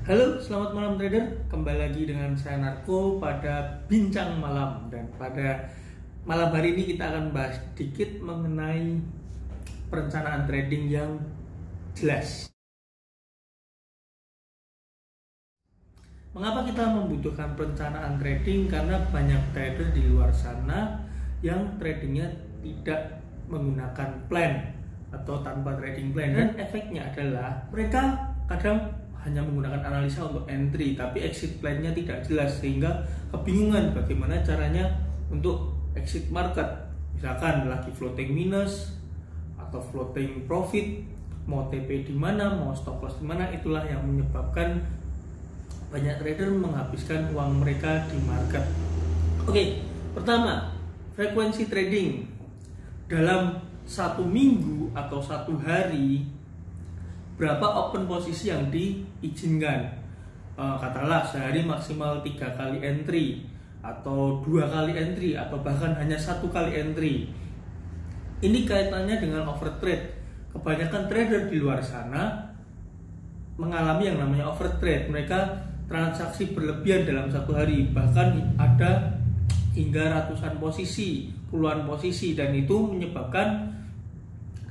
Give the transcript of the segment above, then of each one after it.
Halo, selamat malam trader. Kembali lagi dengan saya Narko pada Bincang Malam. Dan pada malam hari ini kita akan bahas sedikit mengenai perencanaan trading yang jelas. Mengapa kita membutuhkan perencanaan trading? Karena banyak trader di luar sana yang tradingnya tidak menggunakan plan atau tanpa trading plan. Dan efeknya adalah mereka kadang hanya menggunakan analisa untuk entry, tapi exit plan-nya tidak jelas sehingga kebingungan bagaimana caranya untuk exit market. Misalkan lagi floating minus atau floating profit, mau TP di mana, mau stop loss di mana, itulah yang menyebabkan banyak trader menghabiskan uang mereka di market. Oke, pertama, frekuensi trading dalam satu minggu atau satu hari, berapa open posisi yang diizinkan. Katakanlah sehari maksimal 3 kali entry atau 2 kali entry atau bahkan hanya 1 kali entry. Ini kaitannya dengan overtrade. Kebanyakan trader di luar sana mengalami yang namanya overtrade. Mereka transaksi berlebihan dalam satu hari, bahkan ada hingga ratusan posisi, puluhan posisi, dan itu menyebabkan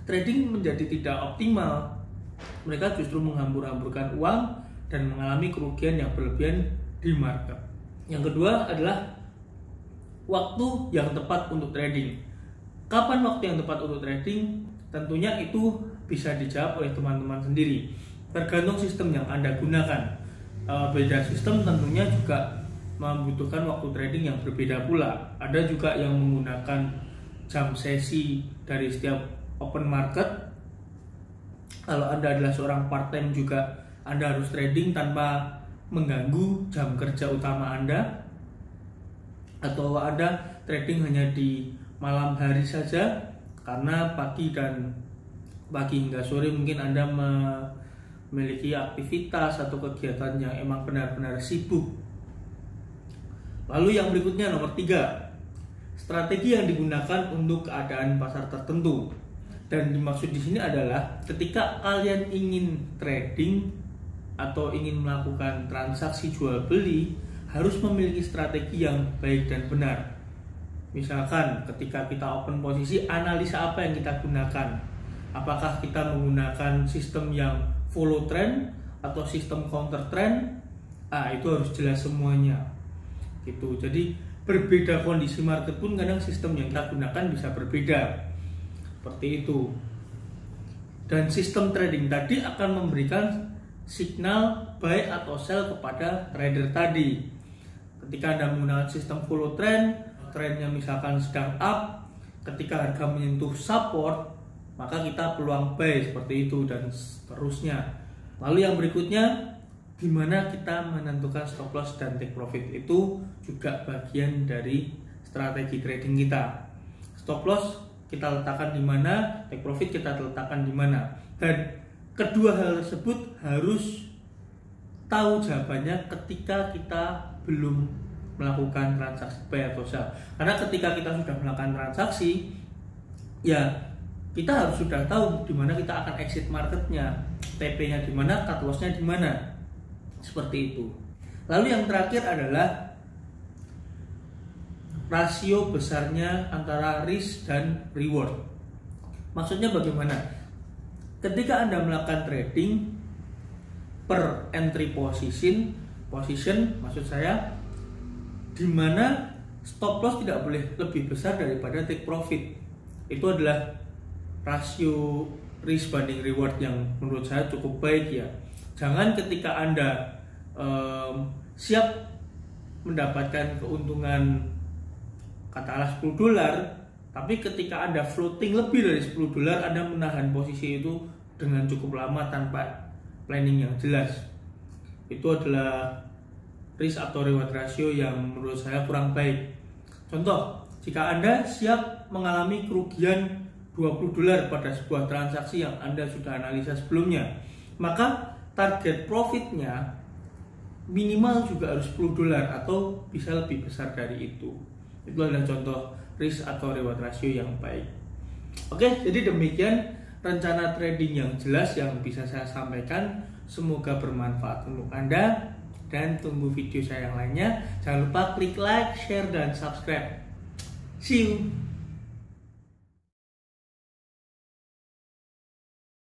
trading menjadi tidak optimal. Mereka justru menghambur-hamburkan uang dan mengalami kerugian yang berlebihan di market. Yang kedua adalah waktu yang tepat untuk trading. Kapan waktu yang tepat untuk trading? Tentunya itu bisa dijawab oleh teman-teman sendiri, tergantung sistem yang Anda gunakan. Beda sistem tentunya juga membutuhkan waktu trading yang berbeda pula. Ada juga yang menggunakan jam sesi dari setiap open market. Kalau Anda adalah seorang part-time juga, Anda harus trading tanpa mengganggu jam kerja utama Anda. Atau Anda trading hanya di malam hari saja, karena pagi hingga sore mungkin Anda memiliki aktivitas atau kegiatan yang emang benar-benar sibuk. Lalu yang berikutnya, nomor 3, strategi yang digunakan untuk keadaan pasar tertentu. Dan dimaksud di sini adalah ketika kalian ingin trading atau ingin melakukan transaksi jual beli, harus memiliki strategi yang baik dan benar. Misalkan ketika kita open posisi, analisa apa yang kita gunakan? Apakah kita menggunakan sistem yang follow trend atau sistem counter trend? Itu harus jelas semuanya. Gitu. Jadi berbeda kondisi market pun kadang sistem yang kita gunakan bisa berbeda. Seperti itu. Dan sistem trading tadi akan memberikan signal buy atau sell kepada trader tadi. Ketika Anda menggunakan sistem follow trend, trendnya misalkan sedang up, ketika harga menyentuh support, maka kita peluang buy seperti itu dan seterusnya. Lalu yang berikutnya, di mana kita menentukan stop loss dan take profit, itu juga bagian dari strategi trading kita. Stop loss kita letakkan di mana, take profit kita letakkan di mana. Dan kedua hal tersebut harus tahu jawabannya ketika kita belum melakukan transaksi buy atau sell. Karena ketika kita sudah melakukan transaksi, ya kita harus sudah tahu di mana kita akan exit marketnya, TP-nya di mana, cut loss-nya di mana. Seperti itu. Lalu yang terakhir adalah rasio besarnya antara risk dan reward. Maksudnya bagaimana? Ketika Anda melakukan trading per entry position maksud saya, di mana stop loss tidak boleh lebih besar daripada take profit. Itu adalah rasio risk banding reward yang menurut saya cukup baik ya. Jangan ketika Anda siap mendapatkan keuntungan katakanlah $10, tapi ketika Anda floating lebih dari $10, Anda menahan posisi itu dengan cukup lama tanpa planning yang jelas. Itu adalah risk atau reward ratio yang menurut saya kurang baik. Contoh, jika Anda siap mengalami kerugian $20 pada sebuah transaksi yang Anda sudah analisa sebelumnya, maka target profitnya minimal juga harus $10 atau bisa lebih besar dari itu. Itu adalah contoh risk atau reward ratio yang baik. Oke, jadi demikian rencana trading yang jelas yang bisa saya sampaikan. Semoga bermanfaat untuk Anda dan tunggu video saya yang lainnya. Jangan lupa klik like, share, dan subscribe. See you.